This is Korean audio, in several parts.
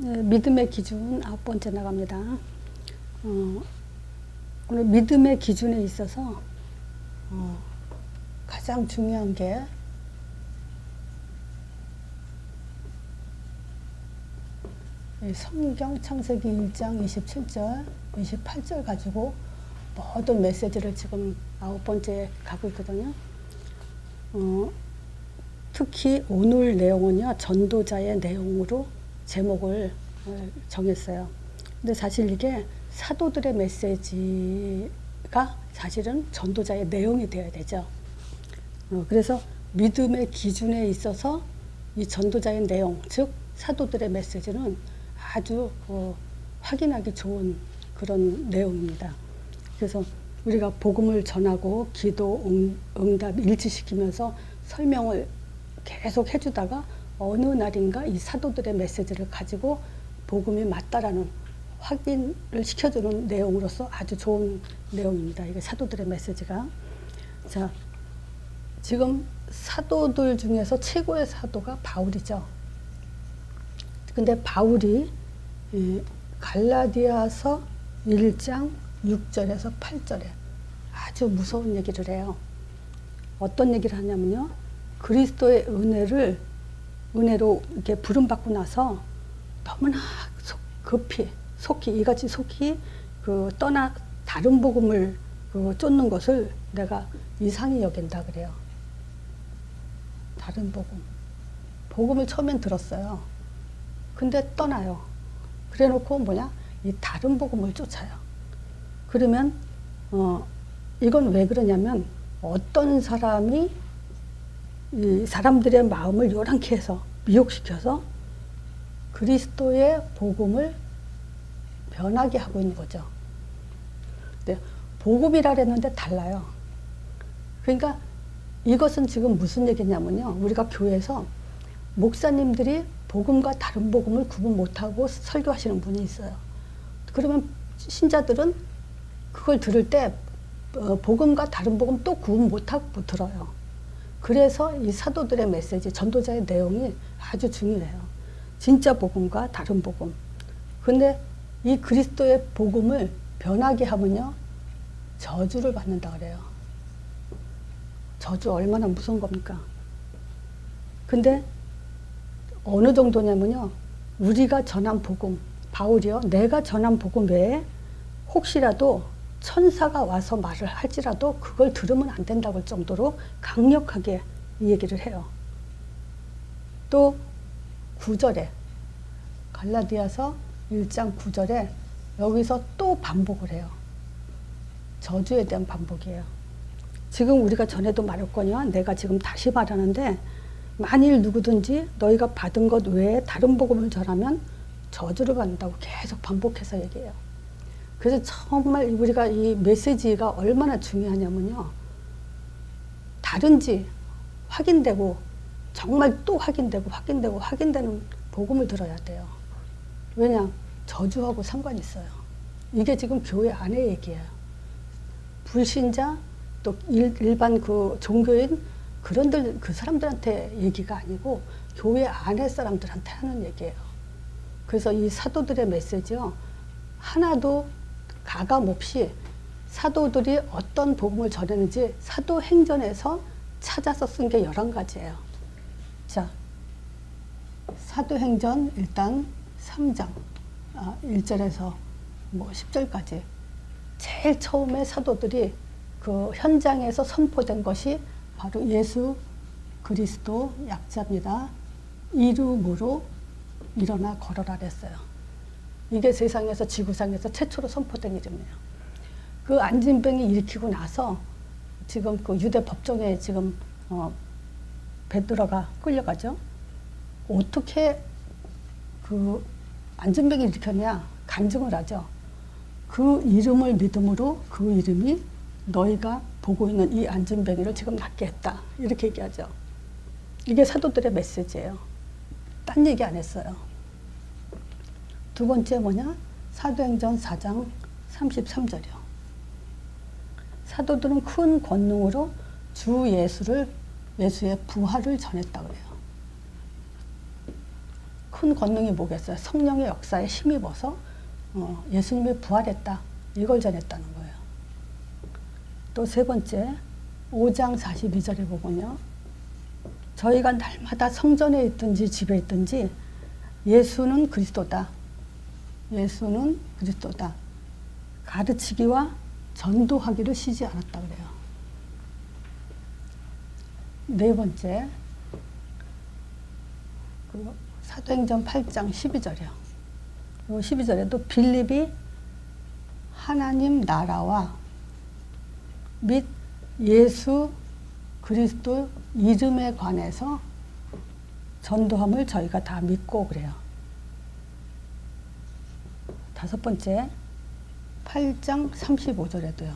네, 믿음의 기준 9번째 나갑니다. 오늘 믿음의 기준에 있어서 가장 중요한 게 성경 창세기 1장 27절, 28절 가지고 모든 메시지를 지금 9번째 가고 있거든요. 특히 오늘 내용은요, 전도자의 내용으로 제목을 정했어요. 근데 사실 이게 사도들의 메시지가 사실은 전도자의 내용이 되어야 되죠. 그래서 믿음의 기준에 있어서 이 전도자의 내용, 즉 사도들의 메시지는 아주 확인하기 좋은 그런 내용입니다. 그래서 우리가 복음을 전하고 기도, 응답 일치시키면서 설명을 계속 해주다가 어느 날인가 이 사도들의 메시지를 가지고 복음이 맞다라는 확인을 시켜주는 내용으로서 아주 좋은 내용입니다. 이게 사도들의 메시지가. 자, 지금 사도들 중에서 최고의 사도가 바울이죠. 근데 바울이 갈라디아서 1장 6절에서 8절에 아주 무서운 얘기를 해요. 어떤 얘기를 하냐면요. 그리스도의 은혜로 이렇게 부름받고 나서 너무나 속히 이같이 속히 떠나 다른 복음을 쫓는 것을 내가 이상히 여긴다 그래요. 다른 복음을 처음엔 들었어요. 근데 떠나요. 그래 놓고 이 다른 복음을 쫓아요. 그러면 이건 왜 그러냐면 어떤 사람이 이 사람들의 마음을 요란케 해서 미혹시켜서 그리스도의 복음을 변하게 하고 있는 거죠. 근데 복음이라 그랬는데 달라요. 그러니까 이것은 지금 무슨 얘기냐면요. 우리가 교회에서 목사님들이 복음과 다른 복음을 구분 못하고 설교하시는 분이 있어요. 그러면 신자들은 그걸 들을 때 복음과 다른 복음 또 구분 못하고 들어요. 그래서 이 사도들의 메시지, 전도자의 내용이 아주 중요해요. 진짜 복음과 다른 복음. 근데 이 그리스도의 복음을 변하게 하면요, 저주를 받는다 그래요. 저주 얼마나 무서운 겁니까? 근데 어느 정도냐면요, 우리가 전한 복음, 바울이요, 내가 전한 복음 외에 혹시라도 천사가 와서 말을 할지라도 그걸 들으면 안 된다고 할 정도로 강력하게 이 얘기를 해요. 또 9절에 갈라디아서 1장 9절에 여기서 또 반복을 해요. 저주에 대한 반복이에요. 지금 우리가 전에도 말했거니와 내가 지금 다시 말하는데 만일 누구든지 너희가 받은 것 외에 다른 복음을 전하면 저주를 받는다고 계속 반복해서 얘기해요. 그래서 정말 우리가 이 메시지가 얼마나 중요하냐면요. 다른지 확인되고 정말 또 확인되는 복음을 들어야 돼요. 왜냐? 저주하고 상관이 있어요. 이게 지금 교회 안의 얘기예요. 불신자 또 일반 종교인 그 사람들한테 얘기가 아니고 교회 안의 사람들한테 하는 얘기예요. 그래서 이 사도들의 메시지요. 하나도 가감 없이 사도들이 어떤 복음을 전했는지 사도행전에서 찾아서 쓴 게 11가지예요. 자, 사도행전 일단 3장 1절에서 10절까지 제일 처음에 사도들이 그 현장에서 선포된 것이 바로 예수 그리스도 약자입니다. 이름으로 일어나 걸어라 그랬어요. 이게 세상에서 지구상에서 최초로 선포된 이름이에요. 그 안진병이 일으키고 나서 지금 그 유대 법정에 지금 베드로가 끌려가죠. 어떻게 그 안진병이 일으켰냐? 간증을 하죠. 그 이름을 믿음으로 그 이름이 너희가 보고 있는 이 안진병이를 지금 낫게 했다. 이렇게 얘기하죠. 이게 사도들의 메시지예요. 딴 얘기 안 했어요. 두 번째 사도행전 4장 33절이요. 사도들은 큰 권능으로 주 예수의 부활을 전했다 그래요. 큰 권능이 뭐겠어요? 성령의 역사에 힘입어서 예수님이 부활했다. 이걸 전했다는 거예요. 또 세 번째, 5장 42절에 보면요. 저희가 날마다 성전에 있든지 집에 있든지 예수는 그리스도다. 예수는 그리스도다. 가르치기와 전도하기를 쉬지 않았다 그래요. 네 번째, 사도행전 8장 12절이요. 12절에도 빌립이 하나님 나라와 및 예수 그리스도 이름에 관해서 전도함을 저희가 다 믿고 그래요. 다섯 번째, 8장 35절에도요.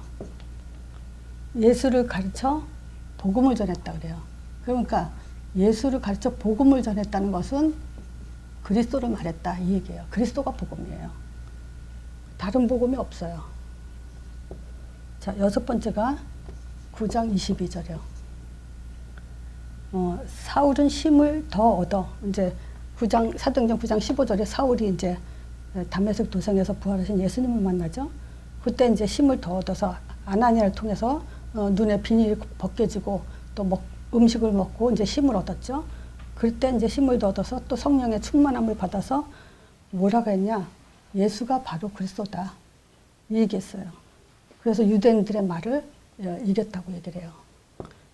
예수를 가르쳐 복음을 전했다 그래요. 그러니까 예수를 가르쳐 복음을 전했다는 것은 그리스도를 말했다 이 얘기예요. 그리스도가 복음이에요. 다른 복음이 없어요. 자, 여섯 번째가 9장 22절이요. 사울은 힘을 더 얻어. 이제 사도행전 9장 15절에 사울이 이제 다메섹 도성에서 부활하신 예수님을 만나죠. 그때 이제 힘을 더 얻어서 아나니아를 통해서 눈에 비닐이 벗겨지고 또 음식을 먹고 이제 힘을 얻었죠. 그때 이제 힘을 더 얻어서 또 성령의 충만함을 받아서 뭐라고 했냐? 예수가 바로 그리스도다. 이 얘기했어요. 그래서 유대인들의 말을 이겼다고 얘기를 해요.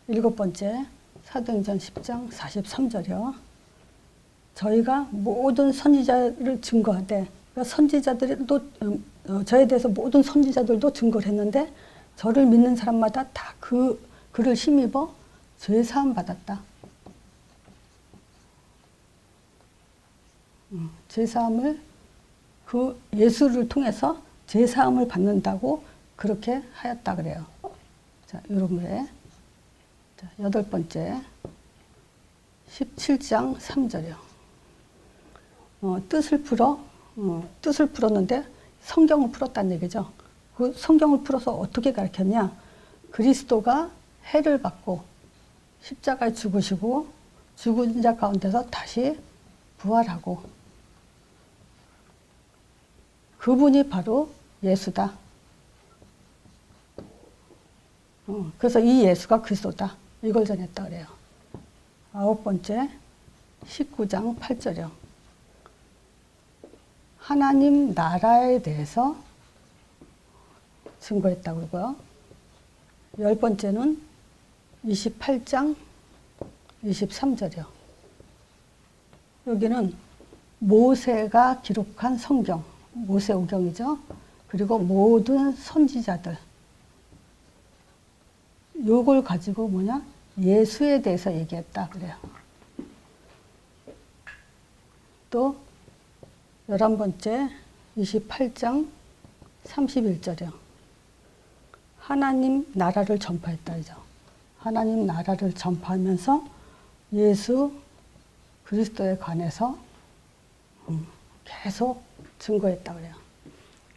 일곱 번째, 사도행전 10장 43절이요. 저희가 모든 선지자를 증거하되, 그러니까 선지자들도 저에 대해서 모든 선지자들도 증거를 했는데 저를 믿는 사람마다 다 그를 힘입어 죄사함 받았다. 죄사함을 그 예수를 통해서 죄사함을 받는다고 그렇게 하였다 그래요. 자, 이런 거에 자, 여덟 번째 17장 3절이요. 뜻을 풀었는데 성경을 풀었다는 얘기죠. 그 성경을 풀어서 어떻게 가르쳤냐? 그리스도가 해를 받고 십자가에 죽으시고 죽은 자 가운데서 다시 부활하고 그분이 바로 예수다. 그래서 이 예수가 그리스도다. 이걸 전했다 그래요. 아홉 번째 19장 8절이요. 하나님 나라에 대해서 증거했다고 그러고요. 열 번째는 28장 23절이요. 여기는 모세가 기록한 성경, 모세오경이죠. 그리고 모든 선지자들. 요걸 가지고 예수에 대해서 얘기했다 그래요. 또 11번째 28장 31절이요. 하나님 나라를 전파했다 그죠. 하나님 나라를 전파하면서 예수 그리스도에 관해서 계속 증거했다 그래요.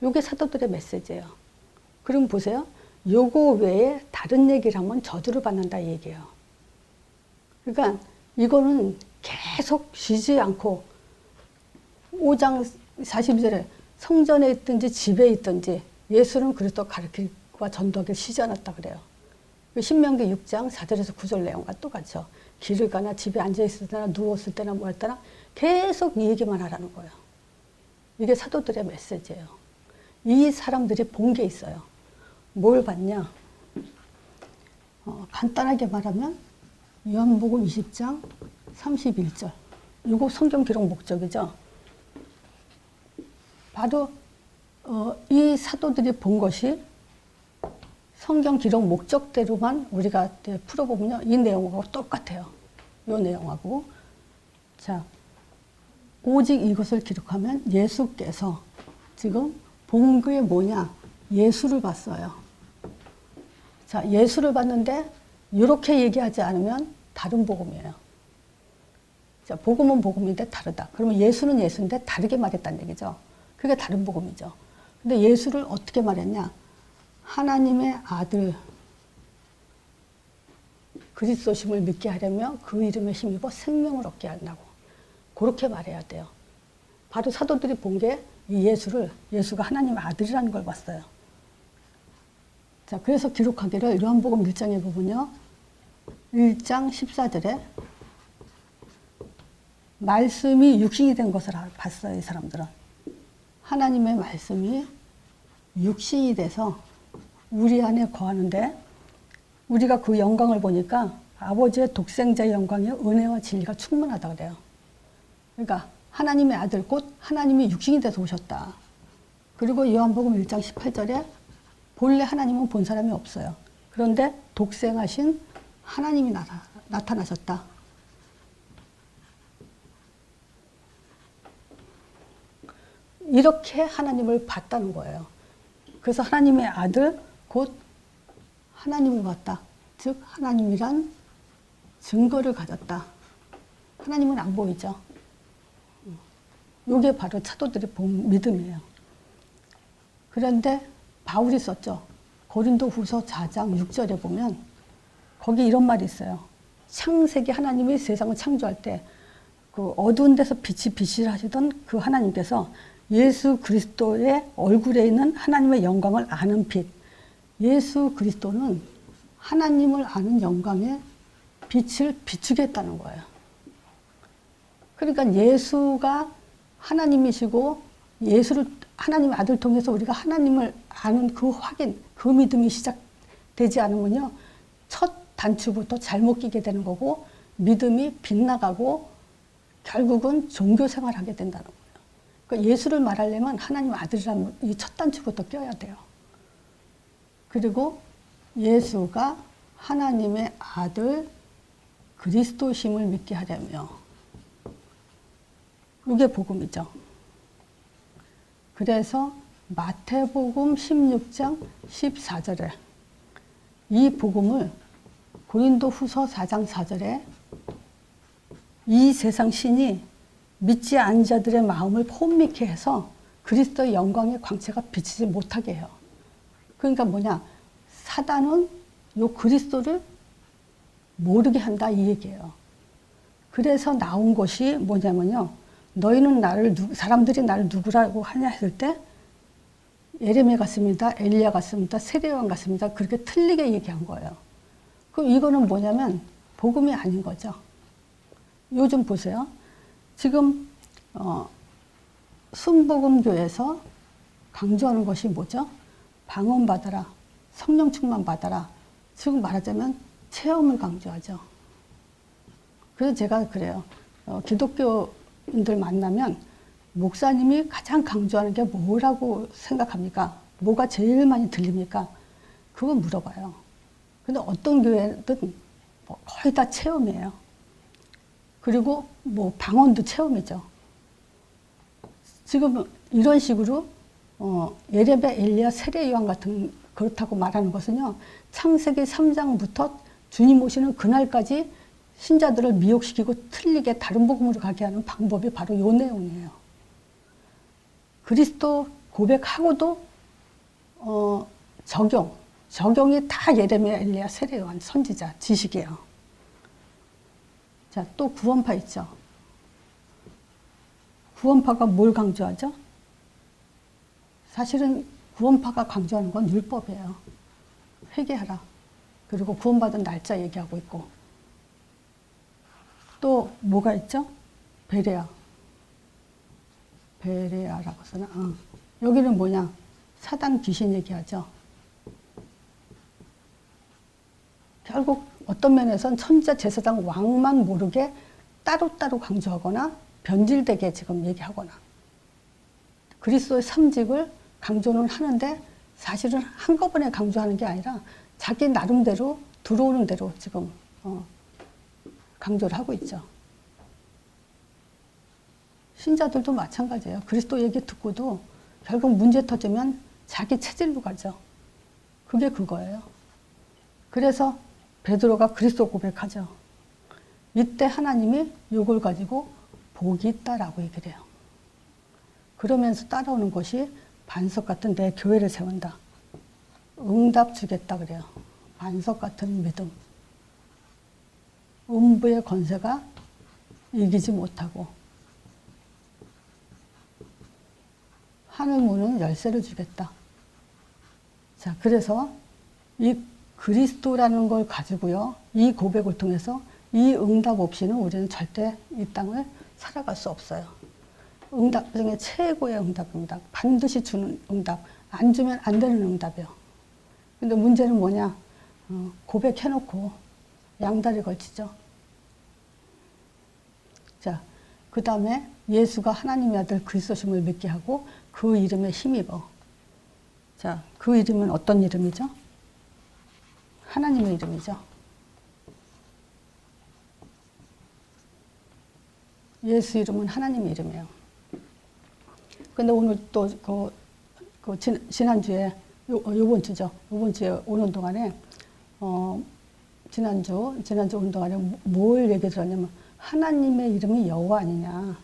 이게 사도들의 메시지예요. 그럼 보세요. 요거 외에 다른 얘기를 하면 저주를 받는다 이 얘기예요. 그러니까 이거는 계속 쉬지 않고 5장 42절에 성전에 있든지 집에 있든지 예수는 그리스도 가르치기와 전도하기를 쉬지 않았다 그래요. 신명기 6장 4절에서 9절 내용과 똑같죠. 길을 가나 집에 앉아있을 때나 누웠을 때나 뭐 할 때나 계속 이 얘기만 하라는 거예요. 이게 사도들의 메시지예요. 이 사람들이 본 게 있어요. 뭘 봤냐? 간단하게 말하면 요한복음 20장 31절. 이거 성경 기록 목적이죠. 바로 이 사도들이 본 것이 성경 기록 목적대로만 우리가 풀어보면요. 이 내용하고 똑같아요. 이 내용하고. 자, 오직 이것을 기록하면 예수께서 지금 본 게 뭐냐? 예수를 봤어요. 자, 예수를 봤는데 이렇게 얘기하지 않으면 다른 복음이에요. 자, 복음은 복음인데 다르다. 그러면 예수는 예수인데 다르게 말했다는 얘기죠. 그게 다른 복음이죠. 근데 예수를 어떻게 말했냐? 하나님의 아들 그리스도심을 믿게 하려면 그 이름에 힘입어 생명을 얻게 한다고. 그렇게 말해야 돼요. 바로 사도들이 본 게 이 예수가 하나님의 아들이라는 걸 봤어요. 자, 그래서 기록하기를 요한복음 1장에 보면요. 1장 14절에 말씀이 육신이 된 것을 봤어요, 이 사람들은. 하나님의 말씀이 육신이 돼서 우리 안에 거하는데 우리가 그 영광을 보니까 아버지의 독생자의 영광에 은혜와 진리가 충만하다 그래요. 그러니까 하나님의 아들 곧 하나님이 육신이 돼서 오셨다. 그리고 요한복음 1장 18절에 본래 하나님은 본 사람이 없어요. 그런데 독생하신 하나님이 나타나셨다. 이렇게 하나님을 봤다는 거예요. 그래서 하나님의 아들 곧 하나님을 봤다. 즉 하나님이란 증거를 가졌다. 하나님은 안 보이죠. 이게 바로 사도들이 본 믿음이에요. 그런데 바울이 썼죠. 고린도 후서 4장 6절에 보면 거기 이런 말이 있어요. 창세기 하나님이 세상을 창조할 때 그 어두운 데서 빛이 비실하시던 그 하나님께서 예수 그리스도의 얼굴에 있는 하나님의 영광을 아는 빛. 예수 그리스도는 하나님을 아는 영광의 빛을 비추겠다는 거예요. 그러니까 예수가 하나님이시고 예수를 하나님의 아들 통해서 우리가 하나님을 아는 그 확인, 그 믿음이 시작되지 않으면요. 첫 단추부터 잘못 끼게 되는 거고 믿음이 빗나가고 결국은 종교 생활을 하게 된다는 거예요. 그러니까 예수를 말하려면 하나님 아들이라는 이 첫 단추부터 껴야 돼요. 그리고 예수가 하나님의 아들 그리스도심을 믿게 하려며 이게 복음이죠. 그래서 마태복음 16장 14절에 이 복음을 고린도 후서 4장 4절에 이 세상 신이 믿지 않은 자들의 마음을 혼미케 해서 그리스도의 영광의 광채가 비치지 못하게 해요. 그러니까 뭐냐? 사단은 요 그리스도를 모르게 한다 이 얘기예요. 그래서 나온 것이 뭐냐면요. 너희는 사람들이 나를 누구라고 하냐 했을 때 예레미야 같습니다. 엘리야 같습니다. 세례요한 같습니다. 그렇게 틀리게 얘기한 거예요. 그럼 이거는 뭐냐면 복음이 아닌 거죠. 요즘 보세요. 지금 순복음교에서 강조하는 것이 뭐죠? 방언 받아라. 성령 충만 받아라. 지금 말하자면 체험을 강조하죠. 그래서 제가 그래요. 기독교인들 만나면 목사님이 가장 강조하는 게 뭐라고 생각합니까? 뭐가 제일 많이 들립니까? 그거 물어봐요. 근데 어떤 교회든 거의 다 체험이에요. 그리고 뭐 방언도 체험이죠. 지금 이런 식으로 예레미야, 엘리야, 세례 요한 같은 그렇다고 말하는 것은요. 창세기 3장부터 주님 오시는 그날까지 신자들을 미혹시키고 틀리게 다른 복음으로 가게 하는 방법이 바로 이 내용이에요. 그리스도 고백하고도 적용이 다 예레미야, 엘리야, 세례 요한 선지자 지식이에요. 자, 또 구원파 있죠. 구원파가 뭘 강조하죠? 사실은 구원파가 강조하는 건 율법이에요. 회개하라. 그리고 구원받은 날짜 얘기하고 있고. 또 뭐가 있죠? 베레아라고 쓰나? 여기는 뭐냐? 사단 귀신 얘기하죠. 결국 어떤 면에서는 천자 제사장 왕만 모르게 따로따로 강조하거나 변질되게 지금 얘기하거나 그리스도의 삼직을 강조는 하는데 사실은 한꺼번에 강조하는 게 아니라 자기 나름대로 들어오는 대로 지금 강조를 하고 있죠. 신자들도 마찬가지예요. 그리스도 얘기 듣고도 결국 문제 터지면 자기 체질로 가죠. 그게 그거예요. 그래서 베드로가 그리스도 고백하죠. 이때 하나님이 이걸 가지고 복이 있다라고 얘기를 해요. 그러면서 따라오는 것이 반석 같은 내 교회를 세운다. 응답 주겠다 그래요. 반석 같은 믿음. 음부의 권세가 이기지 못하고 하늘 문은 열쇠를 주겠다. 자, 그래서 이 그리스도라는 걸 가지고요, 이 고백을 통해서 이 응답 없이는 우리는 절대 이 땅을 살아갈 수 없어요. 응답 중에 최고의 응답입니다. 반드시 주는 응답. 안 주면 안 되는 응답이요. 근데 문제는 뭐냐? 고백해놓고 양다리 걸치죠. 자, 그 다음에 예수가 하나님의 아들 그리스도심을 믿게 하고 그 이름에 힘입어. 자, 그 이름은 어떤 이름이죠? 하나님의 이름이죠. 예수 이름은 하나님의 이름이에요. 근데 오늘 또 지난주에 요번 주죠. 요번 주에 오는 동안에 지난주 오는 동안에 뭘 얘기 들었냐면 하나님의 이름이 여호와 아니냐.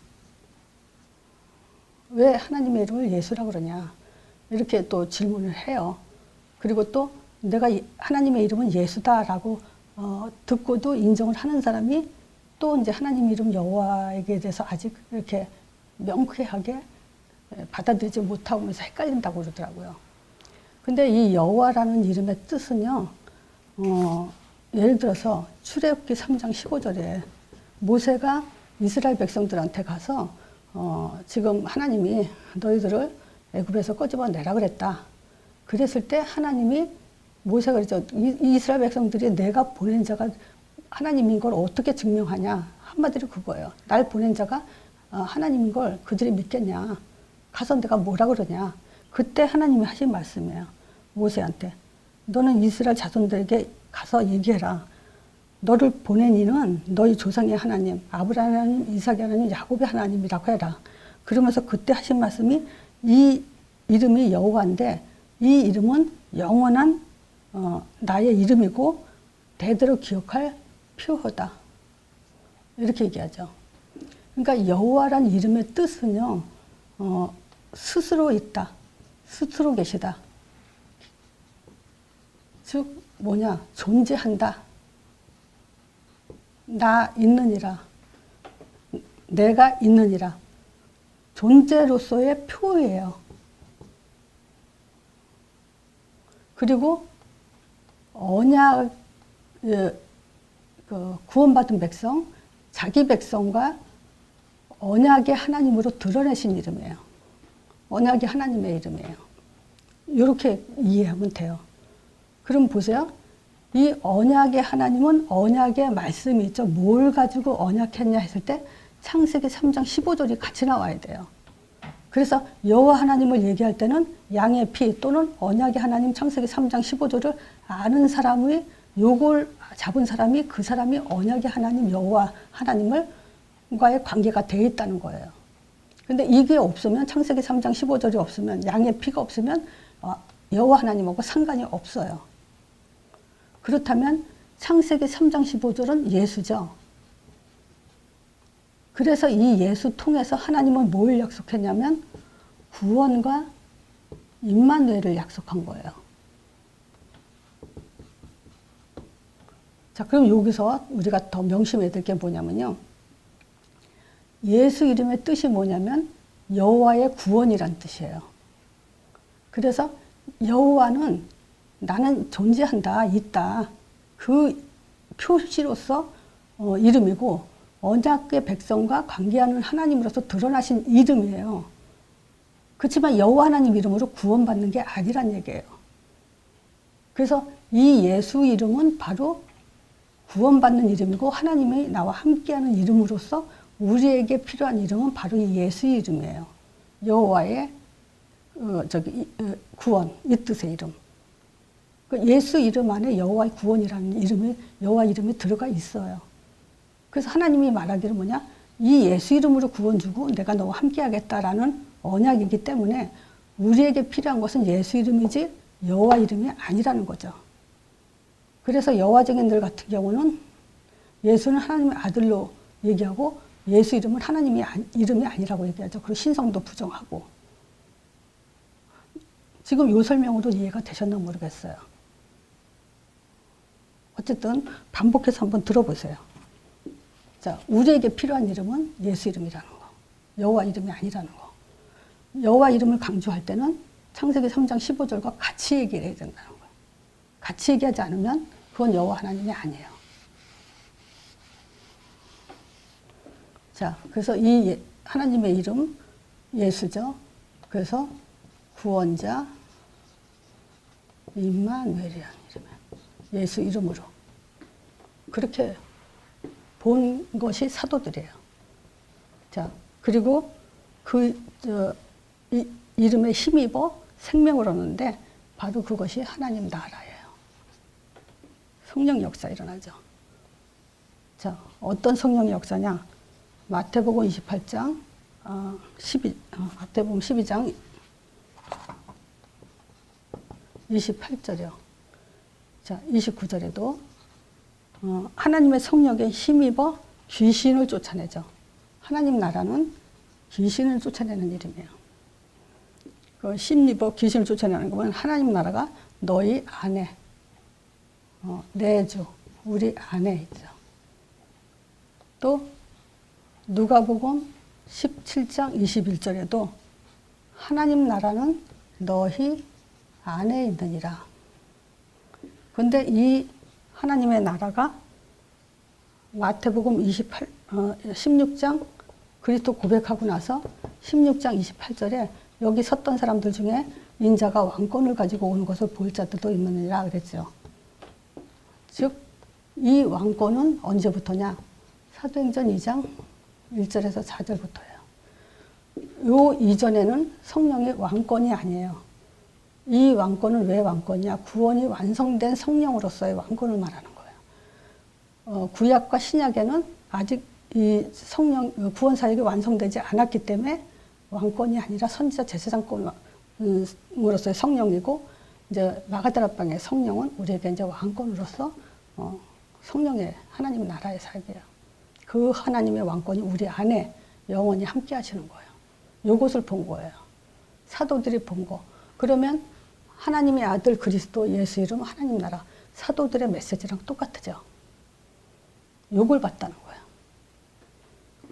왜 하나님의 이름을 예수라고 그러냐. 이렇게 또 질문을 해요. 그리고 또 내가 하나님의 이름은 예수다라고 듣고도 인정을 하는 사람이 또 이제 하나님 이름 여호와에게 대해서 아직 이렇게 명쾌하게 받아들이지 못하면서 헷갈린다고 그러더라고요. 근데 이 여호와라는 이름의 뜻은요, 예를 들어서 출애굽기 3장 15절에 모세가 이스라엘 백성들한테 가서 지금 하나님이 너희들을 애굽에서 꺼집어내라 그랬다. 그랬을 때 하나님이 모세가 그랬죠. 이 이스라엘 백성들이 내가 보낸 자가 하나님인 걸 어떻게 증명하냐. 한마디로 그거예요. 날 보낸 자가 하나님인 걸 그들이 믿겠냐. 가서 내가 뭐라 그러냐. 그때 하나님이 하신 말씀이에요. 모세한테. 너는 이스라엘 자손들에게 가서 얘기해라. 너를 보낸 이는 너희 조상의 하나님, 아브라함 하나님, 이삭의 하나님, 야곱의 하나님이라고 해라. 그러면서 그때 하신 말씀이 이 이름이 여호와인데 이 이름은 영원한 나의 이름이고 대대로 기억할 표어다. 이렇게 얘기하죠. 그러니까 여호와란 이름의 뜻은요, 스스로 있다. 스스로 계시다. 즉 뭐냐? 존재한다. 나 있느니라. 내가 있느니라. 존재로서의 표예요. 그리고 언약, 구원받은 백성, 자기 백성과 언약의 하나님으로 드러내신 이름이에요. 언약이 하나님의 이름이에요. 이렇게 이해하면 돼요. 그럼 보세요. 이 언약의 하나님은 언약의 말씀이 있죠. 뭘 가지고 언약했냐 했을 때 창세기 3장 15절이 같이 나와야 돼요. 그래서 여호와 하나님을 얘기할 때는 양의 피 또는 언약의 하나님 창세기 3장 15절을 아는 사람의 요걸 잡은 사람이 그 사람이 언약의 하나님 여호와 하나님과의 관계가 돼 있다는 거예요. 근데 이게 없으면 창세기 3장 15절이 없으면 양의 피가 없으면 여호와 하나님하고 상관이 없어요. 그렇다면 창세기 3장 15절은 예수죠. 그래서 이 예수 통해서 하나님은 뭘 약속했냐면 구원과 임마누엘을 약속한 거예요. 자, 그럼 여기서 우리가 더 명심해야 될 게 뭐냐면요. 예수 이름의 뜻이 뭐냐면 여호와의 구원이란 뜻이에요. 그래서 여호와는 나는 존재한다, 있다. 그 표시로서 이름이고 언약의 백성과 관계하는 하나님으로서 드러나신 이름이에요. 그렇지만 여호와 하나님 이름으로 구원받는 게 아니란 얘기예요. 그래서 이 예수 이름은 바로 구원받는 이름이고 하나님이 나와 함께하는 이름으로서 우리에게 필요한 이름은 바로 이 예수 이름이에요. 여호와의 구원, 이 뜻의 이름. 예수 이름 안에 여호와의 구원이라는 이름이 여호와 이름이 들어가 있어요. 그래서 하나님이 말하기를 뭐냐? 이 예수 이름으로 구원 주고 내가 너와 함께 하겠다라는 언약이기 때문에 우리에게 필요한 것은 예수 이름이지 여호와 이름이 아니라는 거죠. 그래서 여호와 증인들 같은 경우는 예수는 하나님의 아들로 얘기하고 예수 이름은 하나님의 이름이 아니라고 얘기하죠. 그리고 신성도 부정하고. 지금 요 설명으로 이해가 되셨나 모르겠어요. 어쨌든 반복해서 한번 들어보세요. 자, 우리에게 필요한 이름은 예수 이름이라는 거. 여호와 이름이 아니라는 거. 여호와 이름을 강조할 때는 창세기 3장 15절과 같이 얘기를 해야 된다는 거예요. 같이 얘기하지 않으면 그건 여호와 하나님이 아니에요. 자, 그래서 이 하나님의 이름 예수죠. 그래서 구원자 임마누엘이라는 이름이에요. 예수 이름으로. 그렇게 본 것이 사도들이에요. 자, 그리고 이 이름에 힘입어 생명을 얻는데 바로 그것이 하나님 나라예요. 성령 역사 일어나죠. 자, 어떤 성령 역사냐? 마태복음 28장, 마태복음 12장 28절이요. 자, 29절에도 하나님의 성령에 힘입어 귀신을 쫓아내죠. 하나님 나라는 귀신을 쫓아내는 이름이에요. 그 힘입어 귀신을 쫓아내는 거면 하나님 나라가 너희 안에, 내 주, 우리 안에 있죠. 또 누가복음 17장 21절에도 하나님 나라는 너희 안에 있느니라. 그런데 이 하나님의 나라가 마태복음 16장 그리스도 고백하고 나서 16장 28절에 여기 섰던 사람들 중에 인자가 왕권을 가지고 오는 것을 볼 자들도 있느니라 그랬죠. 즉, 이 왕권은 언제부터냐? 사도행전 2장 1절에서 4절부터예요. 요 이전에는 성령이 왕권이 아니에요. 이 왕권은 왜 왕권이냐? 구원이 완성된 성령으로서의 왕권을 말하는 거예요. 구약과 신약에는 아직 이 성령, 구원 사역이 완성되지 않았기 때문에 왕권이 아니라 선지자 제사장권으로서의 성령이고, 이제 마가다락방의 성령은 우리에게 이제 왕권으로서 성령의 하나님 나라의 사역이에요. 그 하나님의 왕권이 우리 안에 영원히 함께 하시는 거예요. 요것을 본 거예요. 사도들이 본 거. 그러면 하나님의 아들 그리스도 예수 이름 하나님 나라, 사도들의 메시지랑 똑같죠. 요걸 봤다는 거예요.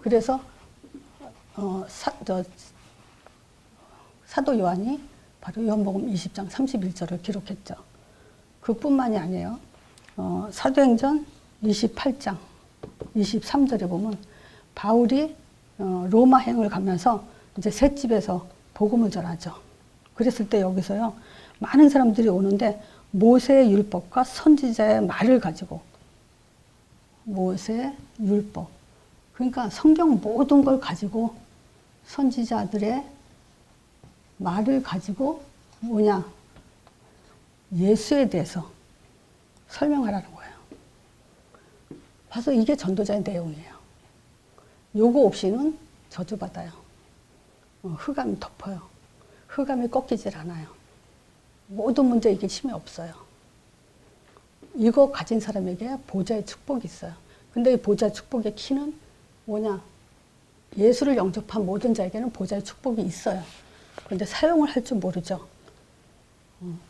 그래서 사도 요한이 바로 요한복음 20장 31절을 기록했죠. 그뿐만이 아니에요. 사도행전 28장 23절에 보면 바울이 로마행을 가면서 이제 셋집에서 복음을 전하죠. 그랬을 때 여기서요, 많은 사람들이 오는데 모세의 율법과 선지자의 말을 가지고, 모세 율법, 그러니까 성경 모든 걸 가지고 선지자들의 말을 가지고 뭐냐? 예수에 대해서 설명하라는 거예요. 봐서 이게 전도자의 내용이에요. 요거 없이는 저주받아요. 흑암이 덮어요. 흑암이 꺾이질 않아요. 모든 문제 이기심이 없어요. 이거 가진 사람에게 보좌의 축복이 있어요. 근데 이 보좌의 축복의 키는 뭐냐? 예수를 영접한 모든 자에게는 보좌의 축복이 있어요. 근데 사용을 할 줄 모르죠.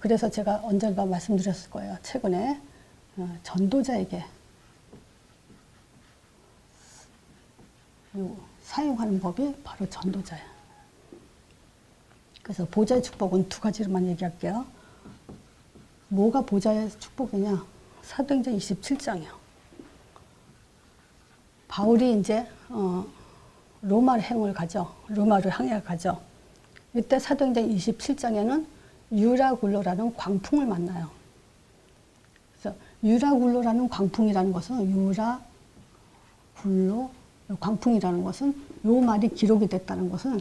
그래서 제가 언젠가 말씀드렸을 거예요. 최근에 전도자에게 사용하는 법이 바로 전도자예요. 그래서 보좌의 축복은 두 가지로만 얘기할게요. 뭐가 보좌의 축복이냐? 사도행전 27장이요. 바울이 이제 로마를 행을 가죠. 로마를 항해 가죠. 이때 사도행전 27장에는 유라굴로라는 광풍을 만나요. 그래서 유라굴로라는 광풍이라는 것은 유라굴로 광풍이라는 것은 요 말이 기록이 됐다는 것은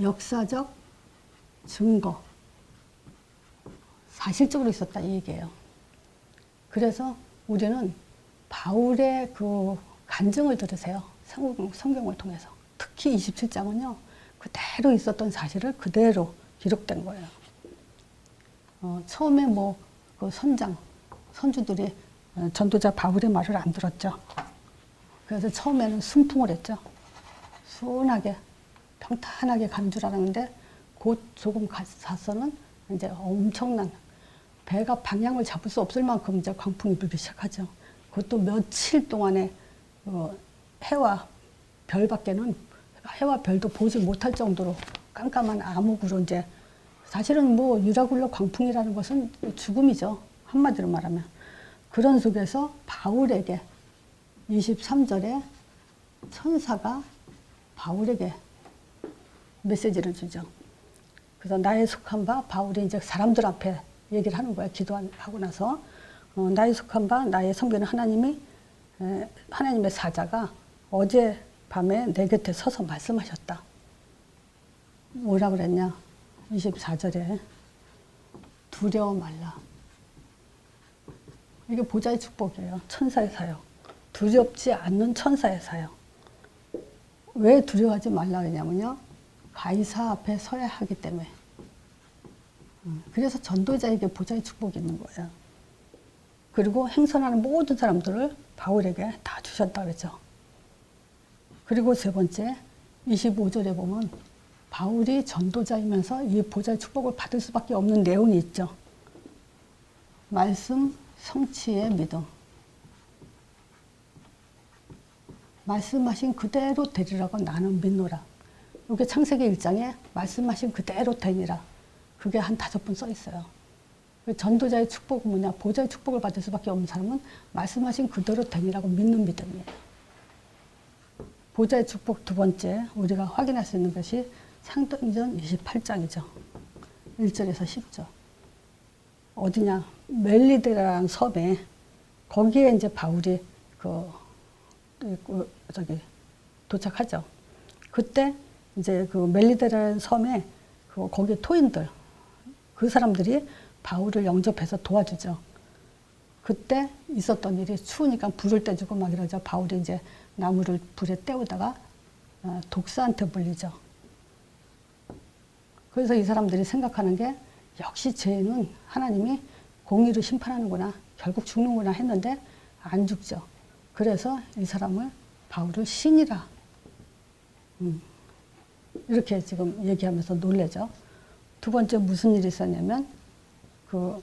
역사적 증거, 사실적으로 있었다 이 얘기예요. 그래서 우리는 바울의 그 간증을 들으세요. 성경을 통해서. 특히 27장은요. 그대로 있었던 사실을 그대로 기록된 거예요. 처음에 그 선주들이 전도자 바울의 말을 안 들었죠. 그래서 처음에는 순풍을 했죠. 순하게, 평탄하게 가는 줄 알았는데 곧 조금 가서는 이제 엄청난 배가 방향을 잡을 수 없을 만큼 이제 광풍이 불기 시작하죠. 그것도 며칠 동안에 해와 별밖에는 해와 별도 보지 못할 정도로 깜깜한 암흑으로 이제 사실은 뭐 유라굴로 광풍이라는 것은 죽음이죠. 한마디로 말하면. 그런 속에서 바울에게 23절에 천사가 바울에게 메시지를 주죠. 그래서 나의 속한 바, 바울이 이제 사람들 앞에 얘기를 하는 거야. 기도하고 나서. 나의 속한 바, 나의 섬기는 하나님의 사자가 어제 밤에 내 곁에 서서 말씀하셨다. 뭐라 그랬냐? 24절에 두려워 말라. 이게 보좌의 축복이에요. 천사의 사역. 두렵지 않는 천사의 사역. 왜 두려워하지 말라 그러냐면요. 가이사 앞에 서야 하기 때문에. 그래서 전도자에게 보좌의 축복이 있는 거예요. 그리고 행선하는 모든 사람들을 바울에게 다 주셨다 그랬죠. 그리고 세 번째 25절에 보면 바울이 전도자이면서 이 보좌의 축복을 받을 수밖에 없는 내용이 있죠. 말씀 성취의 믿음. 말씀하신 그대로 되리라고 나는 믿노라. 이게 창세기 1장에 말씀하신 그대로 되니라. 그게 한 5번 써 있어요. 전도자의 축복은 뭐냐? 보좌의 축복을 받을 수밖에 없는 사람은 말씀하신 그대로 되니라고 믿는 믿음이에요. 보좌의 축복 두 번째 우리가 확인할 수 있는 것이 사도행전 28장이죠. 1절에서 10절. 어디냐? 멜리데라는 섬에 거기에 이제 바울이 도착하죠. 그때 이제 그 멜리데라는 섬에 거기 토인들 그 사람들이 바울을 영접해서 도와주죠. 그때 있었던 일이 추우니까 불을 떼주고 막 이러죠. 바울이 이제 나무를 불에 때우다가 독사한테 물리죠. 그래서 이 사람들이 생각하는 게 역시 죄인은 하나님이 공의로 심판하는구나. 결국 죽는구나 했는데 안 죽죠. 그래서 이 사람을 바울을 신이라 이렇게 지금 얘기하면서 놀래죠. 두 번째 무슨 일이 있었냐면 그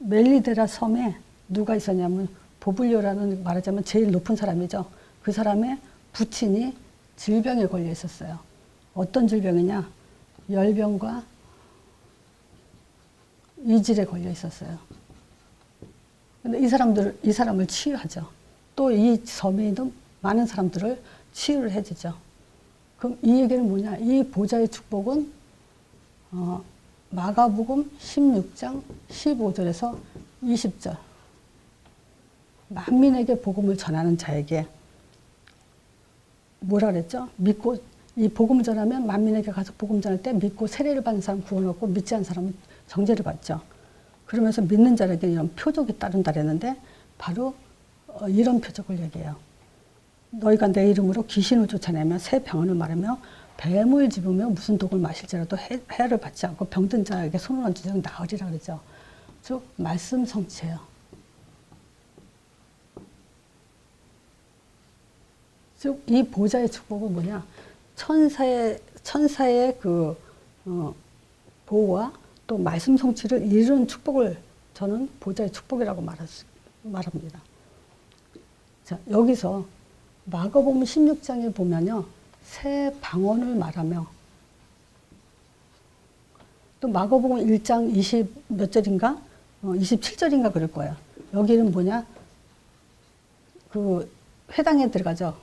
멜리데라 섬에 누가 있었냐면 보블리오라는 말하자면 제일 높은 사람이죠. 그 사람의 부친이 질병에 걸려 있었어요. 어떤 질병이냐? 열병과 이질에 걸려 있었어요. 근데 이 사람을 치유하죠. 또 이 섬에 있는 많은 사람들을 치유를 해주죠. 그럼 이 얘기는 뭐냐? 이 보좌의 축복은 마가복음 16장 15절에서 20절. 만민에게 복음을 전하는 자에게 뭐라 그랬죠? 믿고 이 복음을 전하면 만민에게 가서 복음 전할 때 믿고 세례를 받는 사람 구원 얻고 믿지 않는 사람은 정죄를 받죠. 그러면서 믿는 자에게 이런 표적이 따른다 그랬는데 바로 이런 표적을 얘기해요. 너희가 내 이름으로 귀신을 쫓아내며 새 병원을 말하며 뱀을 집으며 무슨 독을 마실지라도 해를 받지 않고 병든 자에게 손을 얹으면 나으리라 그러죠. 즉 말씀 성취예요. 즉 이 보좌의 축복은 뭐냐? 천사의 보호와 또 말씀 성취를 이루는 축복을 저는 보좌의 축복이라고 말합니다. 자, 여기서 마가복음 16장에 보면요. 새 방언을 말하며 또 마가복음 1장 20 몇 절인가? 27절인가 그럴 거예요. 여기는 뭐냐? 그 회당에 들어가죠.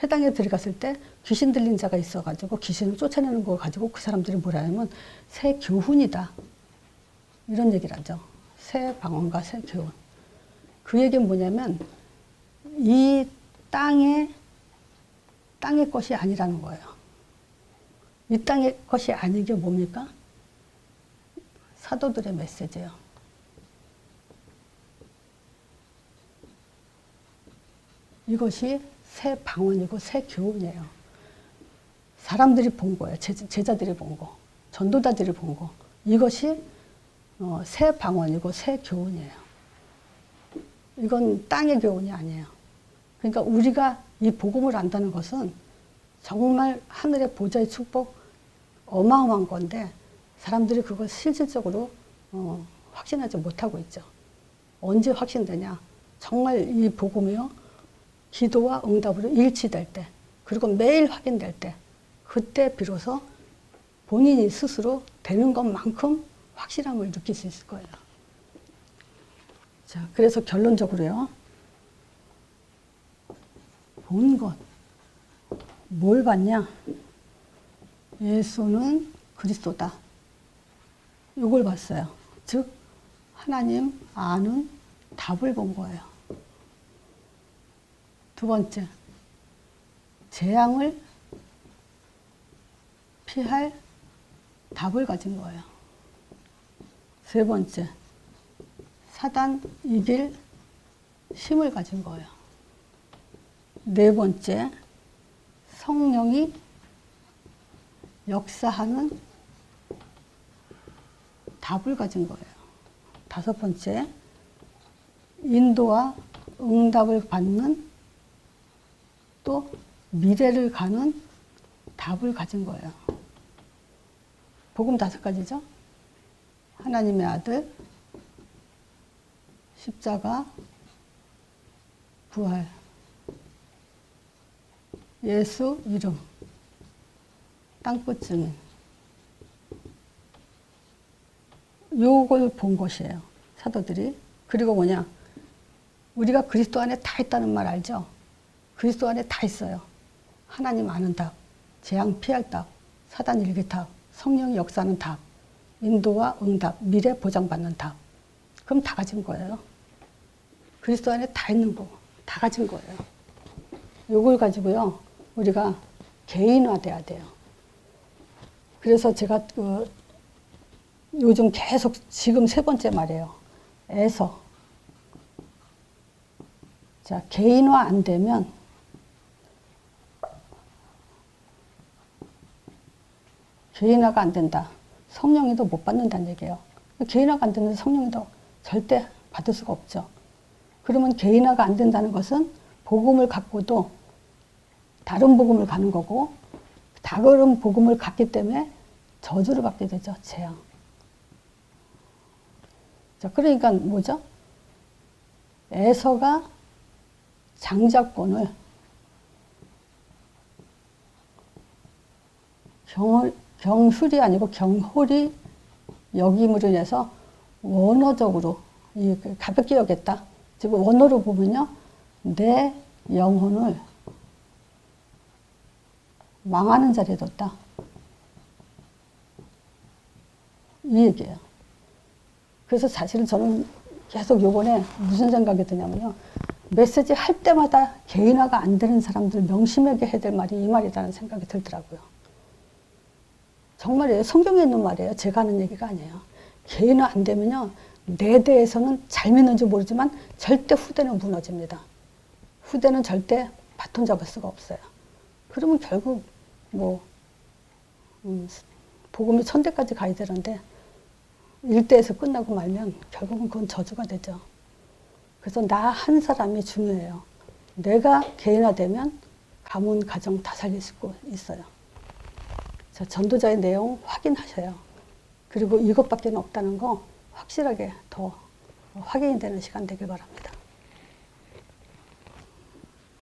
회당에 들어갔을 때 귀신 들린 자가 있어가지고 귀신을 쫓아내는 거 가지고 그 사람들이 뭐라 하면 새 교훈이다. 이런 얘기를 하죠. 새 방언과 새 교훈. 그 얘기는 뭐냐면 이 땅의 것이 아니라는 거예요. 이 땅의 것이 아닌 게 뭡니까? 사도들의 메시지예요. 이것이 새 방언이고 새 교훈이에요. 사람들이 본 거예요. 제자들이 본 거. 전도자들이 본 거. 이것이 새 방언이고 새 교훈이에요. 이건 땅의 교훈이 아니에요. 그러니까 우리가 이 복음을 안다는 것은 정말 하늘의 보좌의 축복 어마어마한 건데 사람들이 그걸 실질적으로 확신하지 못하고 있죠. 언제 확신되냐? 정말 이 복음이요. 기도와 응답으로 일치될 때, 그리고 매일 확인될 때, 그때 비로소 본인이 스스로 되는 것만큼 확실함을 느낄 수 있을 거예요. 자, 그래서 결론적으로요. 본 것. 뭘 봤냐? 예수는 그리스도다. 이걸 봤어요. 즉 하나님 아는 답을 본 거예요. 두 번째, 재앙을 피할 답을 가진 거예요. 세 번째, 사단 이길 힘을 가진 거예요. 네 번째, 성령이 역사하는 답을 가진 거예요. 다섯 번째, 인도와 응답을 받는 또 미래를 가는 답을 가진 거예요. 복음 5가지죠. 하나님의 아들, 십자가, 부활, 예수 이름, 땅끝 증인. 요걸 본 것이에요. 사도들이. 그리고 뭐냐? 우리가 그리스도 안에 다 있다는 말 알죠? 그리스도 안에 다 있어요. 하나님 아는 답, 재앙 피할 답, 사단 일기 답, 성령이 역사하는 답, 인도와 응답, 미래 보장받는 답. 그럼 다 가진 거예요. 그리스도 안에 다 있는 거, 다 가진 거예요. 요걸 가지고요, 우리가 개인화돼야 돼요. 그래서 제가 요즘 계속 지금 3번째 말이에요. 에서. 자, 개인화 안 되면 개인화가 안 된다. 성령이도 못 받는다는 얘기예요. 개인화가 안 되는데 성령이도 절대 받을 수가 없죠. 그러면 개인화가 안 된다는 것은 복음을 갖고도 다른 복음을 가는 거고, 다른 복음을 갖기 때문에 저주를 받게 되죠. 재앙. 자, 그러니까 뭐죠? 에서가 장자권을 경술이 아니고 경홀이 여김으로 인해서 원어적으로 가볍게 여겼다. 지금 원어로 보면요, 내 영혼을 망하는 자리에 뒀다. 이 얘기예요. 그래서 사실은 저는 계속 요번에 무슨 생각이 드냐면요, 메시지 할 때마다 개인화가 안 되는 사람들 명심하게 해야 될 말이 이 말이라는 생각이 들더라고요. 정말이에요. 성경에 있는 말이에요. 제가 하는 얘기가 아니에요. 개인화 안 되면요, 내 대해서는 잘 믿는지 모르지만 절대 후대는 무너집니다. 후대는 절대 바톤 잡을 수가 없어요. 그러면 결국 복음이 천대까지 가야 되는데 1대에서 끝나고 말면 결국은 그건 저주가 되죠. 그래서 나 한 사람이 중요해요. 내가 개인화되면 가문, 가정 다 살릴 수 있어요. 자, 전도자의 내용 확인하셔요. 그리고 이것밖에 없다는 거 확실하게 더 확인이 되는 시간 되길 바랍니다.